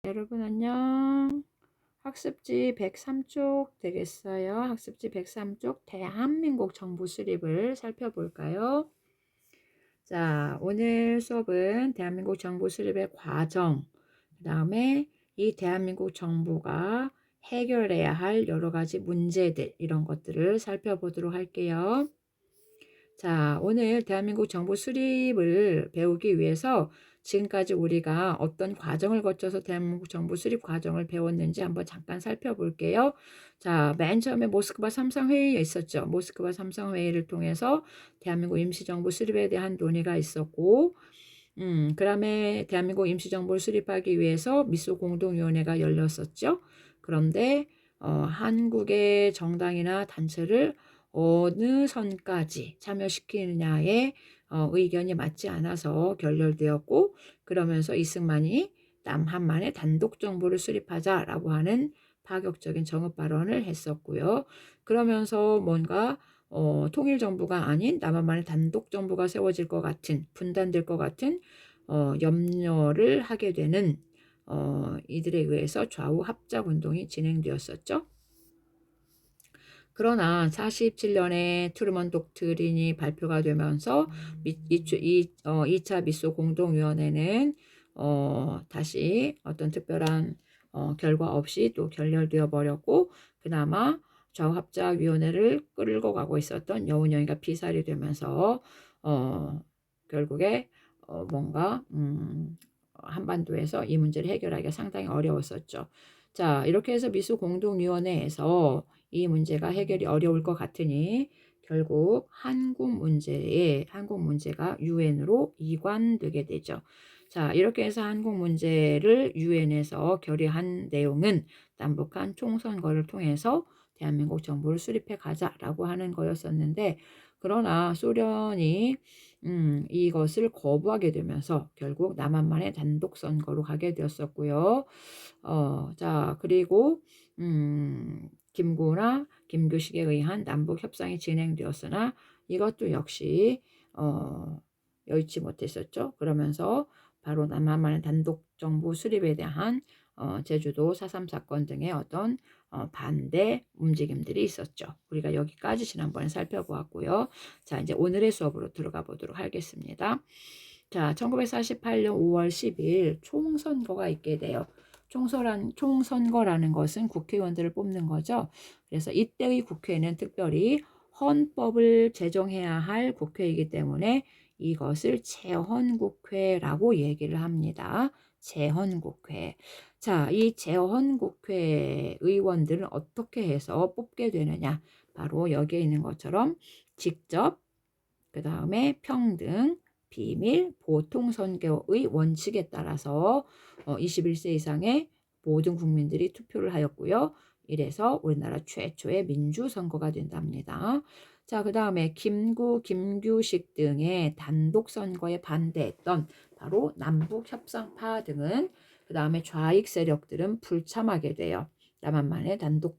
여러분 안녕. 학습지 103쪽 되겠어요. 학습지 103쪽 대한민국 정부 수립을 살펴볼까요? 자, 오늘 수업은 대한민국 정부 수립의 과정, 그 다음에 이 대한민국 정부가 해결해야 할 여러 가지 문제들, 이런 것들을 살펴보도록 할게요. 자, 오늘 대한민국 정부 수립을 배우기 위해서 지금까지 우리가 어떤 과정을 거쳐서 대한민국 정부 수립 과정을 배웠는지 한번 잠깐 살펴볼게요. 자, 맨 처음에 모스크바 삼상회의가 있었죠. 모스크바 삼상회의를 통해서 대한민국 임시정부 수립에 대한 논의가 있었고, 그 다음에 대한민국 임시정부를 수립하기 위해서 미소 공동위원회가 열렸었죠. 그런데 한국의 정당이나 단체를 어느 선까지 참여시키느냐에 의견이 맞지 않아서 결렬되었고, 그러면서 이승만이 남한만의 단독 정부를 수립하자라고 하는 파격적인 정읍 발언을 했었고요. 그러면서 뭔가 통일정부가 아닌 남한만의 단독 정부가 세워질 것 같은, 분단될 것 같은 염려를 하게 되는 이들에 의해서 좌우 합작 운동이 진행되었었죠. 그러나 47년에 트루먼 독트린이 발표가 되면서 2차 미소 공동위원회는 다시 어떤 특별한 결과 없이 또 결렬되어 버렸고, 그나마 좌우합작위원회를 끌고 가고 있었던 여운형이가 피살이 되면서 결국에 뭔가 한반도에서 이 문제를 해결하기가 상당히 어려웠었죠. 자, 이렇게 해서 미소 공동위원회에서 이 문제가 해결이 어려울 것 같으니 결국 한국 문제가 유엔으로 이관되게 되죠. 자, 이렇게 해서 한국 문제를 유엔에서 결의한 내용은 남북한 총선거를 통해서 대한민국 정부를 수립해 가자라고 하는 거였었는데, 그러나 소련이 이것을 거부하게 되면서 결국 남한만의 단독 선거로 가게 되었었고요. 자, 그리고 김구나 김규식에 의한 남북 협상이 진행되었으나 이것도 역시 여의치 못했었죠. 그러면서 바로 남한만의 단독 정부 수립에 대한 제주도 4.3 사건 등의 어떤 반대 움직임들이 있었죠. 우리가 여기까지 지난번에 살펴보았고요. 자, 이제 오늘의 수업으로 들어가 보도록 하겠습니다. 자, 1948년 5월 10일 총선거가 있게 돼요. 총선거라는 것은 국회의원들을 뽑는 거죠. 그래서 이때의 국회는 특별히 헌법을 제정해야 할 국회이기 때문에 이것을 재헌국회라고 얘기를 합니다. 재헌국회. 자, 이 재헌국회 의원들은 어떻게 해서 뽑게 되느냐? 바로 여기에 있는 것처럼 직접, 그 다음에 평등, 비밀, 보통 선거의 원칙에 따라서 21세 이상의 모든 국민들이 투표를 하였고요. 이래서 우리나라 최초의 민주선거가 된답니다. 자, 그 다음에 김규식 등의 단독 선거에 반대했던 바로 남북협상파 등은, 그 다음에 좌익 세력들은 불참하게 돼요. 남한만의 단독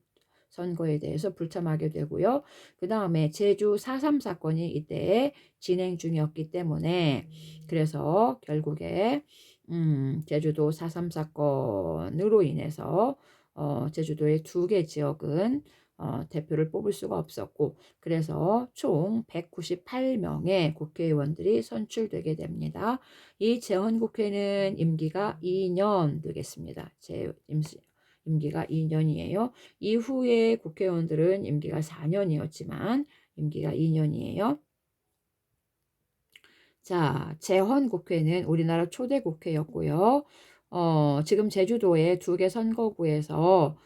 선거에 대해서 불참하게 되고요. 그 다음에 제주 4.3 사건이 이때 진행 중이었기 때문에, 그래서 결국에 제주도 4.3 사건으로 인해서 제주도의 2개 지역은 대표를 뽑을 수가 없었고, 그래서 총 198명의 국회의원들이 선출되게 됩니다. 이 재헌국회는 임기가 2년 되겠습니다. 임기가 2년이에요. 이후에 국회의원들은 임기가 4년이었지만 임기가 2년이에요. 자, 재헌국회는 우리나라 초대 국회였고요. 지금 제주도의 2개 선거구에서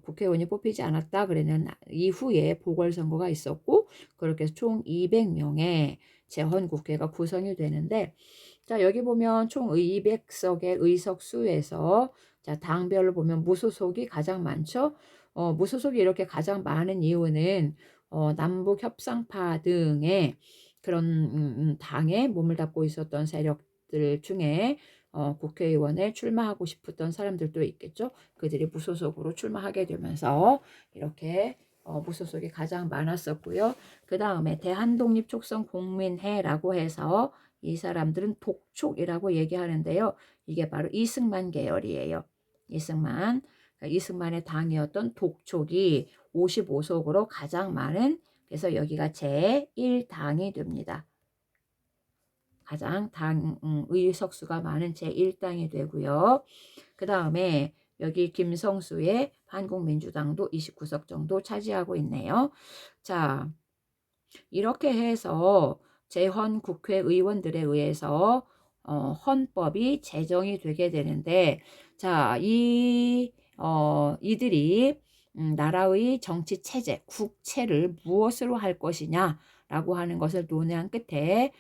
국회의원이 뽑히지 않았다 그러는 이후에 보궐선거가 있었고, 그렇게 해서 총 200명의 재헌국회가 구성이 되는데, 자, 여기 보면 총 200석의 의석 수에서, 자, 당별로 보면 무소속이 가장 많죠. 무소속이 이렇게 가장 많은 이유는 남북 협상파 등의 그런 당에 몸을 담고 있었던 세력들 중에 국회의원에 출마하고 싶었던 사람들도 있겠죠. 그들이 무소속으로 출마하게 되면서 이렇게 무소속이 가장 많았었고요. 그 다음에 대한독립촉선국민회라고 해서 이 사람들은 독촉이라고 얘기하는데요. 이게 바로 이승만 계열이에요. 이승만. 이승만의 당이었던 독촉이 55석으로 가장 많은, 그래서 여기가 제1당이 됩니다. 가장 의석수가 많은 제1당이 되고요. 그 다음에 여기 김성수의 한국민주당도 29석 정도 차지하고 있네요. 자, 이렇게 해서 재헌 국회의원들에 의해서 헌법이 제정이 되게 되는데, 자, 이들이 나라의 정치 체제, 국체를 무엇으로 할 것이냐 라고 하는 것을 논의한 끝에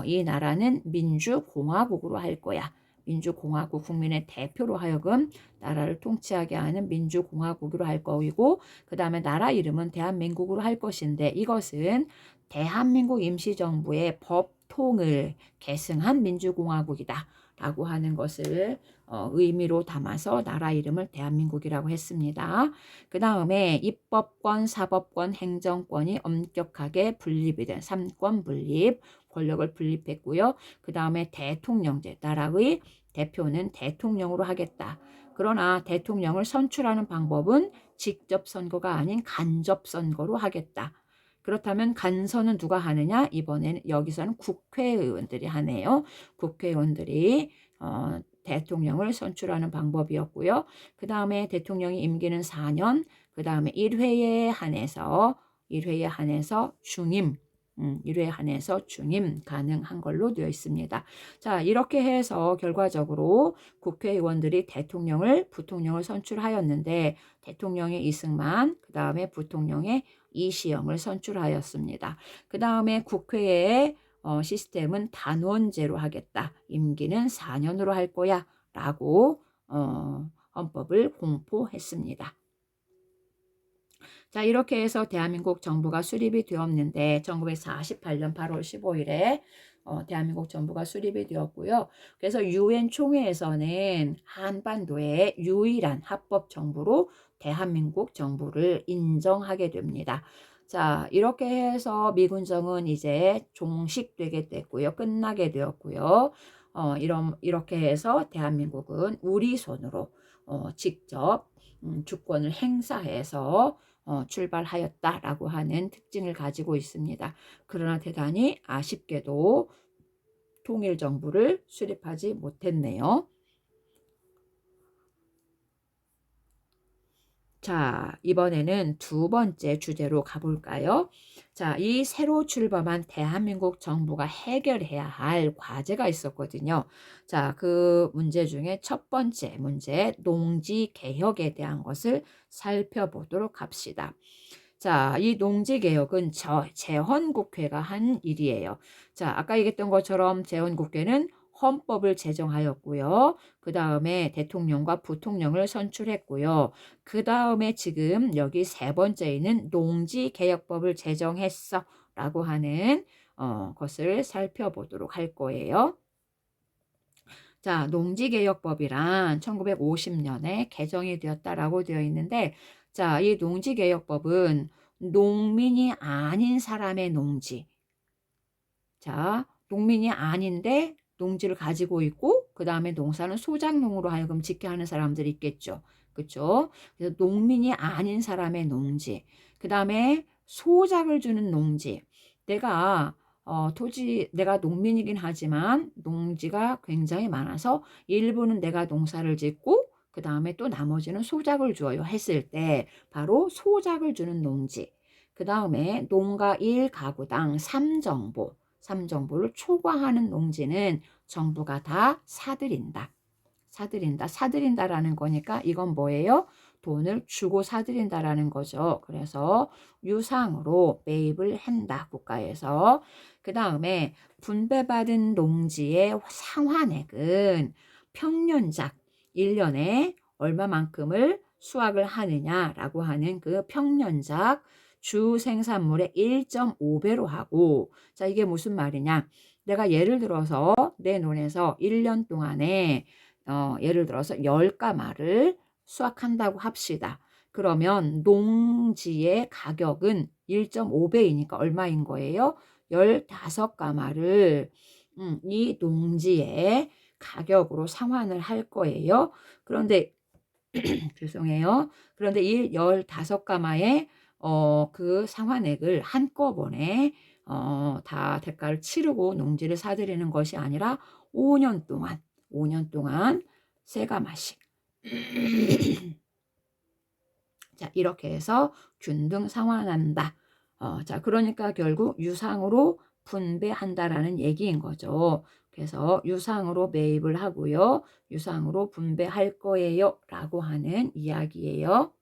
이 나라는 민주공화국으로 할 거야. 민주공화국, 국민의 대표로 하여금 나라를 통치하게 하는 민주공화국으로 할 거이고, 그 다음에 나라 이름은 대한민국으로 할 것인데, 이것은 대한민국 임시정부의 법통을 계승한 민주공화국이다 라고 하는 것을 의미로 담아서 나라 이름을 대한민국이라고 했습니다. 그 다음에 입법권, 사법권, 행정권이 엄격하게 분립이 된 3권 분립, 권력을 분립했고요. 그 다음에 대통령제, 나라의 대표는 대통령으로 하겠다. 그러나 대통령을 선출하는 방법은 직접 선거가 아닌 간접 선거로 하겠다. 그렇다면 간선은 누가 하느냐? 이번에는 여기서는 국회의원들이 하네요. 국회의원들이 대통령을 선출하는 방법이었고요. 그 다음에 대통령이 임기는 4년, 그 다음에 1회에 한해서 중임, 1회 한해서 중임 가능한 걸로 되어 있습니다. 자, 이렇게 해서 결과적으로 국회의원들이 부통령을 선출하였는데, 대통령의 이승만, 그 다음에 부통령의 이시영을 선출하였습니다. 그 다음에 국회의 시스템은 단원제로 하겠다. 임기는 4년으로 할 거야 라고 헌법을 공포했습니다. 자, 이렇게 해서 대한민국 정부가 수립이 되었는데 1948년 8월 15일에 대한민국 정부가 수립이 되었고요. 그래서 유엔 총회에서는 한반도의 유일한 합법 정부로 대한민국 정부를 인정하게 됩니다. 자, 이렇게 해서 미군정은 이제 종식되게 됐고요. 끝나게 되었고요. 이렇게 해서 대한민국은 우리 손으로 직접 주권을 행사해서 출발하였다라고 하는 특징을 가지고 있습니다. 그러나 대단히 아쉽게도 통일정부를 수립하지 못했네요. 자, 이번에는 두 번째 주제로 가볼까요? 자, 이 새로 출범한 대한민국 정부가 해결해야 할 과제가 있었거든요. 자, 그 문제 중에 첫 번째 문제, 농지개혁에 대한 것을 살펴보도록 합시다. 자, 이 농지개혁은 재헌국회가 한 일이에요. 자, 아까 얘기했던 것처럼 재헌국회는 헌법을 제정하였고요. 그 다음에 대통령과 부통령을 선출했고요. 그 다음에 지금 여기 세 번째에는 농지개혁법을 제정했어 라고 하는 것을 살펴보도록 할 거예요. 자, 농지개혁법이란 1950년에 개정이 되었다라고 되어 있는데, 자, 이 농지개혁법은 농민이 아닌 사람의 농지. 자, 농민이 아닌데 농지를 가지고 있고, 그 다음에 농사는 소작농으로 하여금 짓게 하는 사람들이 있겠죠. 그렇죠? 그래서 농민이 아닌 사람의 농지. 그 다음에 소작을 주는 농지. 내가 농민이긴 하지만 농지가 굉장히 많아서 일부는 내가 농사를 짓고 그 다음에 또 나머지는 소작을 주어요 했을 때 바로 소작을 주는 농지. 그 다음에 농가 1가구당 3정보를 초과하는 농지는 정부가 다 사들인다. 사들인다라는 거니까 이건 뭐예요? 돈을 주고 사들인다라는 거죠. 그래서 유상으로 매입을 한다, 국가에서. 그 다음에 분배받은 농지의 상환액은 평년작 1년에 얼마만큼을 수확을 하느냐라고 하는 그 평년작 주 생산물의 1.5배로 하고, 자, 이게 무슨 말이냐? 내가 예를 들어서 내 논에서 1년 동안에 예를 들어서 10가마를 수확한다고 합시다. 그러면 농지의 가격은 1.5배이니까 얼마인 거예요? 15가마를 이 농지의 가격으로 상환을 할 거예요. 그런데 죄송해요. 그런데 이 15가마의 그 상환액을 한꺼번에 다 대가를 치르고 농지를 사들이는 것이 아니라 5년 동안 5년 동안 3가마씩 자, 이렇게 해서 균등 상환한다. 자, 그러니까 결국 유상으로 분배한다라는 얘기인 거죠. 그래서 유상으로 매입을 하고요. 유상으로 분배할 거예요. 라고 하는 이야기예요.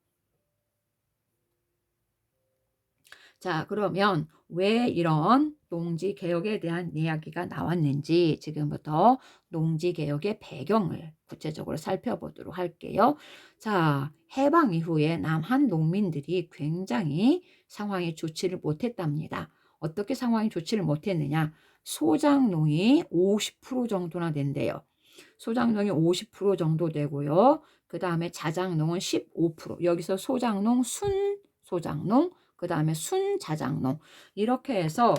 자, 그러면 왜 이런 농지개혁에 대한 이야기가 나왔는지 지금부터 농지개혁의 배경을 구체적으로 살펴보도록 할게요. 자, 해방 이후에 남한 농민들이 굉장히 상황이 좋지를 못했답니다. 어떻게 상황이 좋지를 못했느냐? 소작농이 50% 정도나 된대요. 소작농이 50% 정도 되고요. 그 다음에 자작농은 15%. 여기서 소작농, 순소작농, 그 다음에 순자작농 이렇게 해서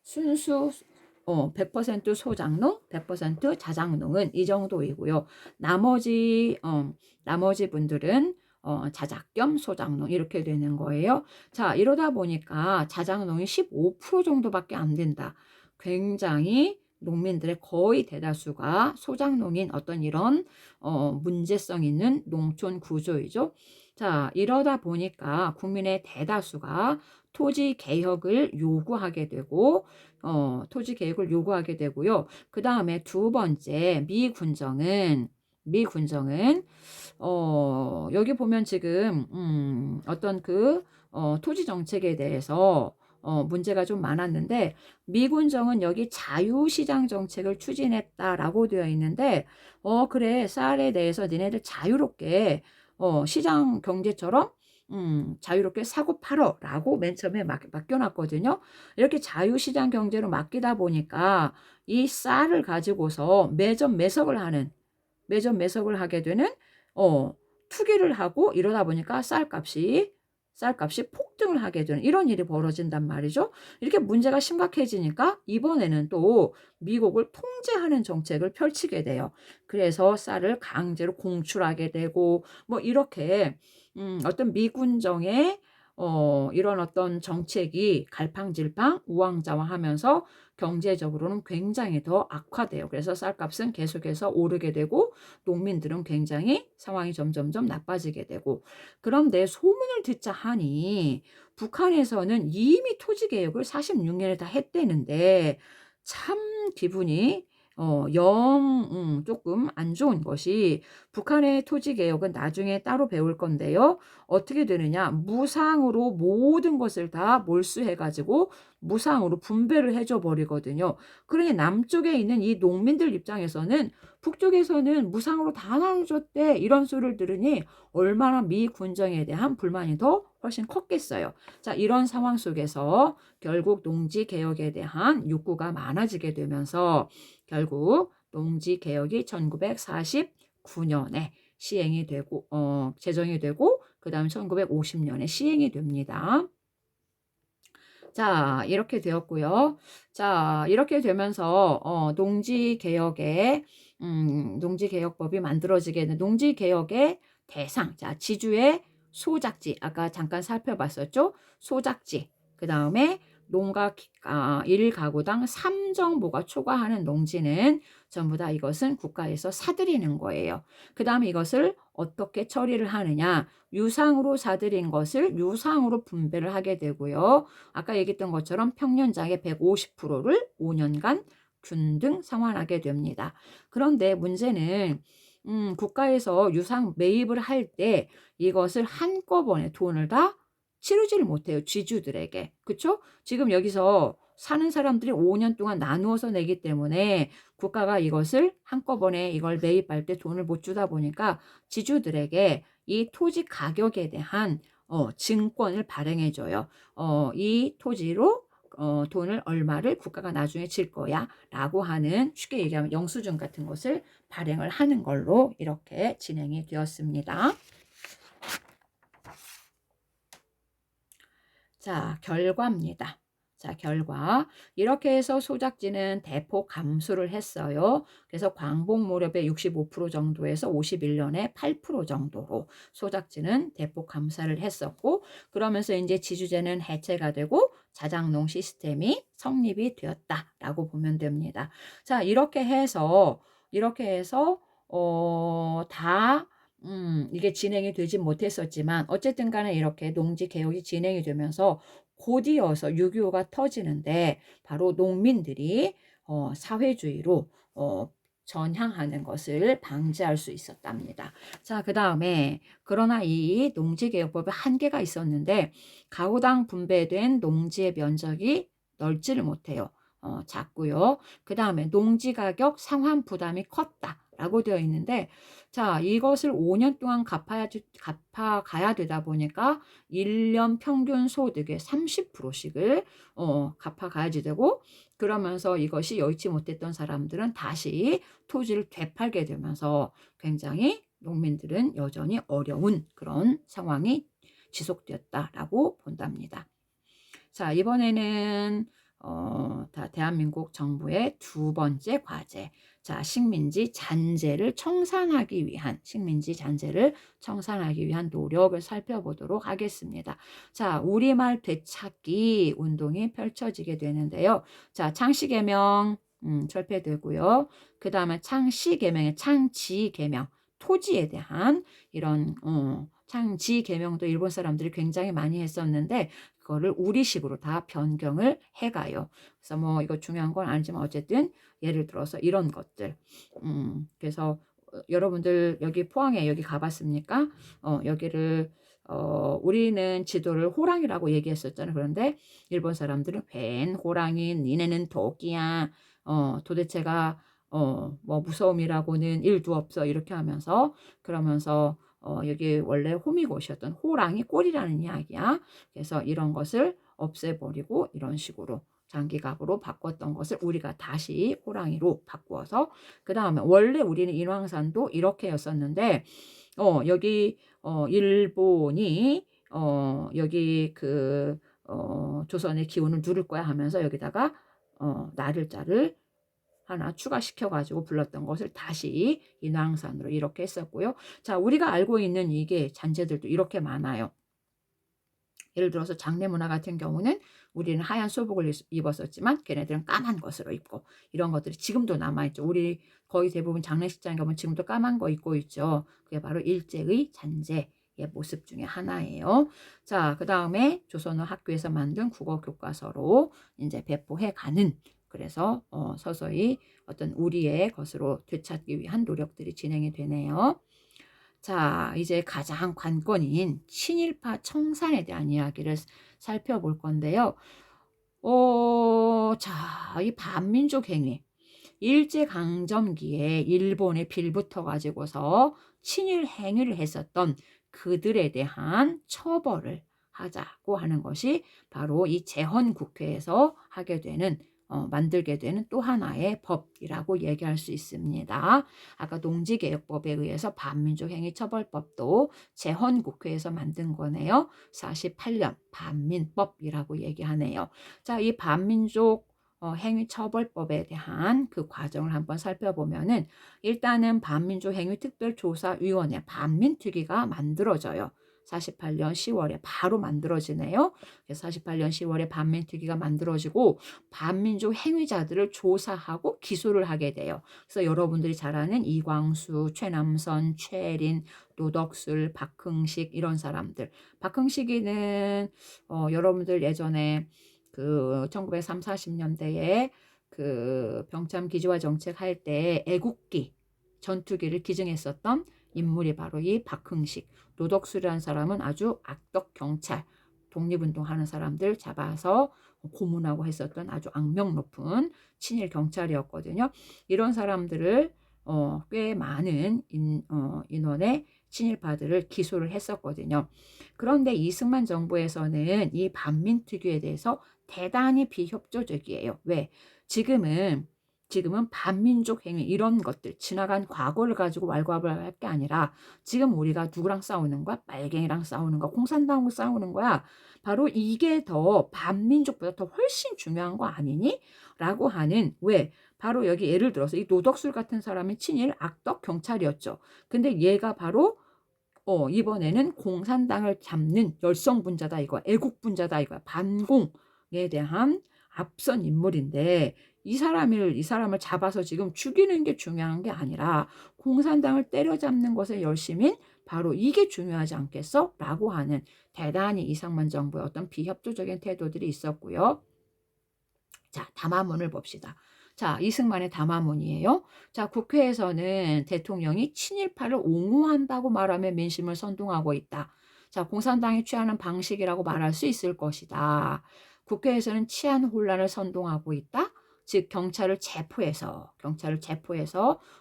순수 100% 소작농, 100% 자작농은 이 정도이고요. 나머지 분들은 자작 겸 소작농 이렇게 되는 거예요. 자, 이러다 보니까 자작농이 15% 정도밖에 안 된다. 굉장히 농민들의 거의 대다수가 소작농인 어떤 이런 문제성 있는 농촌 구조이죠. 자, 이러다 보니까 국민의 대다수가 토지 개혁을 요구하게 되고 토지 개혁을 요구하게 되고요. 그 다음에 두 번째 미군정은 여기 보면 지금 어떤 그 토지 정책에 대해서 문제가 좀 많았는데 미군정은 여기 자유시장 정책을 추진했다라고 되어 있는데 그래 쌀에 대해서 니네들 자유롭게 시장 경제처럼 자유롭게 사고 팔어 라고 맨 처음에 맡겨놨거든요. 이렇게 자유시장 경제로 맡기다 보니까 이 쌀을 가지고서 매점 매석을 하게 되는 투기를 하고 이러다 보니까 쌀값이 폭등을 하게 되는 이런 일이 벌어진단 말이죠. 이렇게 문제가 심각해지니까 이번에는 또 미국을 통제하는 정책을 펼치게 돼요. 그래서 쌀을 강제로 공출하게 되고 뭐 이렇게 어떤 미군정의 이런 어떤 정책이 갈팡질팡 우왕좌왕하면서 경제적으로는 굉장히 더 악화돼요. 그래서 쌀값은 계속해서 오르게 되고 농민들은 굉장히 상황이 점점점 나빠지게 되고 그런데 소문을 듣자 하니 북한에서는 이미 토지개혁을 46년에 다 했대는데 참 기분이 조금 안 좋은 것이 북한의 토지개혁은 나중에 따로 배울 건데요. 어떻게 되느냐 무상으로 모든 것을 다 몰수해가지고 무상으로 분배를 해줘 버리거든요. 그러니 남쪽에 있는 이 농민들 입장에서는 북쪽에서는 무상으로 다 나눠줬대 이런 소리를 들으니 얼마나 미 군정에 대한 불만이 더 훨씬 컸겠어요. 자, 이런 상황 속에서 결국 농지개혁에 대한 욕구가 많아지게 되면서 결국 농지개혁이 1949년에 시행이 되고 제정이 되고 그 다음 1950년에 시행이 됩니다. 자, 이렇게 되었고요. 자, 이렇게 되면서 농지개혁법이 만들어지게 된 농지개혁의 대상, 자, 지주의 소작지, 아까 잠깐 살펴봤었죠? 소작지, 그 다음에 농가 1가구당 3정보가 초과하는 농지는 전부 다 이것은 국가에서 사들이는 거예요. 그 다음에 이것을 어떻게 처리를 하느냐? 유상으로 사들인 것을 유상으로 분배를 하게 되고요. 아까 얘기했던 것처럼 평년장의 150%를 5년간 균등 상환하게 됩니다. 그런데 문제는 국가에서 유상 매입을 할 때 이것을 한꺼번에 돈을 다 치르지를 못해요. 지주들에게. 그렇죠? 지금 여기서 사는 사람들이 5년 동안 나누어서 내기 때문에 국가가 이것을 한꺼번에 이걸 매입할 때 돈을 못 주다 보니까 지주들에게 이 토지 가격에 대한 증권을 발행해줘요. 이 토지로 돈을 얼마를 국가가 나중에 질 거야 라고 하는 쉽게 얘기하면 영수증 같은 것을 발행을 하는 걸로 이렇게 진행이 되었습니다. 자, 결과입니다. 자, 결과 이렇게 해서 소작지는 대폭 감소를 했어요. 그래서 광복 무렵에 65% 정도에서 51년에 8% 정도로 소작지는 대폭 감소를 했었고, 그러면서 이제 지주제는 해체가 되고 자작농 시스템이 성립이 되었다라고 보면 됩니다. 자, 이렇게 해서 다 이게 진행이 되지 못했었지만 어쨌든 간에 이렇게 농지 개혁이 진행이 되면서 곧이어서 6.25가 터지는데 바로 농민들이 사회주의로 전향하는 것을 방지할 수 있었답니다. 자, 그 다음에 그러나 이 농지개혁법에 한계가 있었는데 가구당 분배된 농지의 면적이 넓지를 못해요. 작고요. 그 다음에 농지가격 상환 부담이 컸다라고 되어 있는데, 자, 이것을 5년 동안 갚아가야 되다 보니까 1년 평균 소득의 30%씩을 갚아가야지 되고, 그러면서 이것이 여의치 못했던 사람들은 다시 토지를 되팔게 되면서 굉장히 농민들은 여전히 어려운 그런 상황이 지속되었다라고 본답니다. 자, 이번에는 대한민국 정부의 두 번째 과제. 자, 식민지 잔재를 청산하기 위한 노력을 살펴보도록 하겠습니다. 자, 우리말 되찾기 운동이 펼쳐지게 되는데요. 자, 창씨개명 철폐되고요. 그 다음에 창씨개명의 창지개명, 토지에 대한 이런 창지개명도 일본 사람들이 굉장히 많이 했었는데 그거를 우리식으로 다 변경을 해가요. 그래서 뭐 이거 중요한 건 아니지만 어쨌든 예를 들어서 이런 것들. 그래서 여러분들 여기 포항에 여기 가봤습니까? 여기를 우리는 지도를 호랑이라고 얘기했었잖아요. 그런데 일본 사람들은 웬 호랑이, 니네는 도끼야. 도대체가 뭐 무서움이라고는 일도 없어. 이렇게 하면서 그러면서 여기 원래 호미곶이었던 호랑이 꼴이라는 이야기야. 그래서 이런 것을 없애버리고 이런 식으로 장기갑으로 바꿨던 것을 우리가 다시 호랑이로 바꾸어서 그 다음에 원래 우리는 인왕산도 이렇게였었는데 여기 일본이 여기 그 조선의 기운을 누를 거야 하면서 여기다가 나를자를 하나 추가시켜가지고 불렀던 것을 다시 인왕산으로 이렇게 했었고요. 자, 우리가 알고 있는 이게 잔재들도 이렇게 많아요. 예를 들어서 장례문화 같은 경우는 우리는 하얀 소복을 입었었지만 걔네들은 까만 것으로 입고 이런 것들이 지금도 남아있죠. 우리 거의 대부분 장례식장에 가면 지금도 까만 거 입고 있죠. 그게 바로 일제의 잔재의 모습 중에 하나예요. 자, 그 다음에 조선어 학교에서 만든 국어 교과서로 이제 배포해 가는 그래서 서서히 어떤 우리의 것으로 되찾기 위한 노력들이 진행이 되네요. 자, 이제 가장 관건인 친일파 청산에 대한 이야기를 살펴볼 건데요. 자, 이 반민족 행위. 일제강점기에 일본에 빌붙어 가지고서 친일 행위를 했었던 그들에 대한 처벌을 하자고 하는 것이 바로 이 제헌국회에서 만들게 되는 또 하나의 법이라고 얘기할 수 있습니다. 아까 농지개혁법에 의해서 반민족행위처벌법도 제헌국회에서 만든 거네요. 48년 반민법이라고 얘기하네요. 자, 이 반민족 행위처벌법에 대한 그 과정을 한번 살펴보면은 일단은 반민족행위특별조사위원회 반민특위가 만들어져요. 48년 10월에 바로 만들어지네요. 그래서 48년 10월에 반민특위가 만들어지고 반민족 행위자들을 조사하고 기소를 하게 돼요. 그래서 여러분들이 잘 아는 이광수, 최남선, 최린, 노덕술, 박흥식 이런 사람들. 박흥식이는 여러분들 예전에 그 1930, 40년대에 그 병참 기지화 정책 할 때 애국기 전투기를 기증했었던 인물이 바로 이 박흥식. 노덕술이라는 사람은 아주 악덕 경찰, 독립운동하는 사람들 잡아서 고문하고 했었던 아주 악명 높은 친일 경찰이었거든요. 이런 사람들을 꽤 많은 인원의 친일파들을 기소를 했었거든요. 그런데 이승만 정부에서는 이 반민특위에 대해서 대단히 비협조적이에요. 왜? 지금은 지금은 반민족 행위 이런 것들 지나간 과거를 가지고 왈가왈부할 게 아니라 지금 우리가 누구랑 싸우는 거야? 빨갱이랑 싸우는 거야? 공산당하고 싸우는 거야? 바로 이게 더 반민족보다 더 훨씬 중요한 거 아니니? 라고 하는 왜? 바로 여기 예를 들어서 이 노덕술 같은 사람이 친일 악덕 경찰이었죠. 근데 얘가 바로 이번에는 공산당을 잡는 열성분자다 이거, 애국분자다 이거, 반공에 대한 앞선 인물인데 이 사람을 잡아서 지금 죽이는 게 중요한 게 아니라 공산당을 때려잡는 것에 열심인 바로 이게 중요하지 않겠어? 라고 하는 대단히 이상만 정부의 어떤 비협조적인 태도들이 있었고요. 자, 담화문을 봅시다. 자, 이승만의 담화문이에요. 자, 국회에서는 대통령이 친일파를 옹호한다고 말하며 민심을 선동하고 있다. 자, 공산당이 취하는 방식이라고 말할 수 있을 것이다. 국회에서는 치안 혼란을 선동하고 있다. 즉 경찰을 체포해서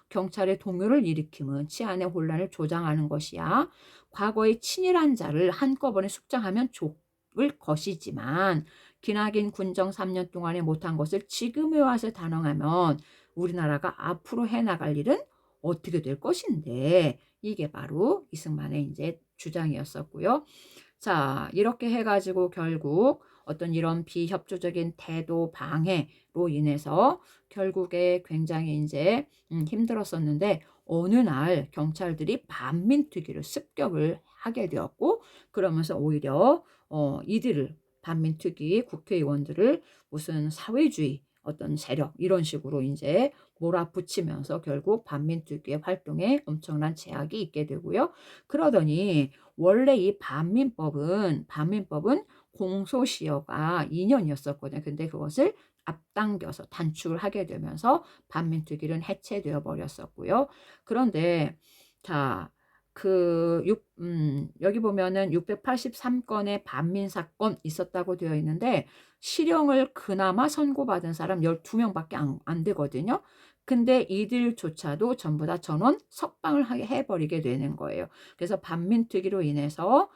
경찰의 동요를 일으키면 치안의 혼란을 조장하는 것이야. 과거의 친일한 자를 한꺼번에 숙장하면 좋을 것이지만 기나긴 군정 3년 동안에 못한 것을 지금에 와서 단언하면 우리나라가 앞으로 해나갈 일은 어떻게 될 것인데 이게 바로 이승만의 이제 주장이었었고요. 자, 이렇게 해가지고 결국 어떤 이런 비협조적인 태도 방해로 인해서 결국에 굉장히 이제 힘들었었는데 어느 날 경찰들이 반민특위를 습격을 하게 되었고 그러면서 오히려 이들을 반민특위 국회의원들을 무슨 사회주의 어떤 세력 이런 식으로 이제 몰아붙이면서 결국 반민특위의 활동에 엄청난 제약이 있게 되고요. 그러더니 원래 이 반민법은 공소시효가 2년이었었거든요. 근데 그것을 앞당겨서 단축을 하게 되면서 반민특위는 해체되어 버렸었고요. 그런데 자, 여기 보면은 683건의 반민 사건 있었다고 되어 있는데 실형을 그나마 선고받은 사람 12명밖에 안 되거든요. 근데 이들조차도 전부 다 전원 석방을 해버리게 되는 거예요. 그래서 반민특위로 인해서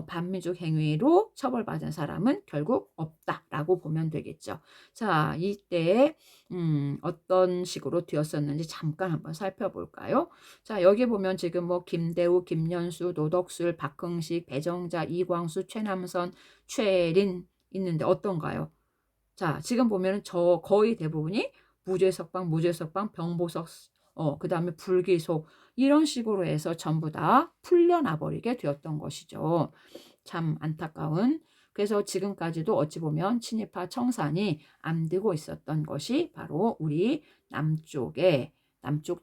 반민족 행위로 처벌받은 사람은 결국 없다라고 보면 되겠죠. 자, 이때 어떤 식으로 되었었는지 잠깐 한번 살펴볼까요? 자, 여기 보면 지금 뭐 김대우, 김연수, 노덕술, 박흥식, 배정자, 이광수, 최남선, 최린 있는데 어떤가요? 자, 지금 보면은 저 거의 대부분이 무죄석방, 병보석, 그 다음에 불기속, 이런 식으로 해서 전부 다 풀려나 버리게 되었던 것이죠. 참 안타까운. 그래서 지금까지도 어찌 보면 친일파 청산이 안 되고 있었던 것이 바로 우리 남쪽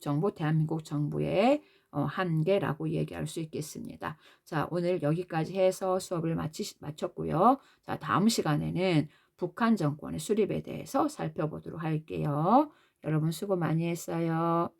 정부, 대한민국 정부의 한계라고 얘기할 수 있겠습니다. 자, 오늘 여기까지 해서 수업을 마쳤고요. 자, 다음 시간에는 북한 정권의 수립에 대해서 살펴보도록 할게요. 여러분 수고 많이 했어요.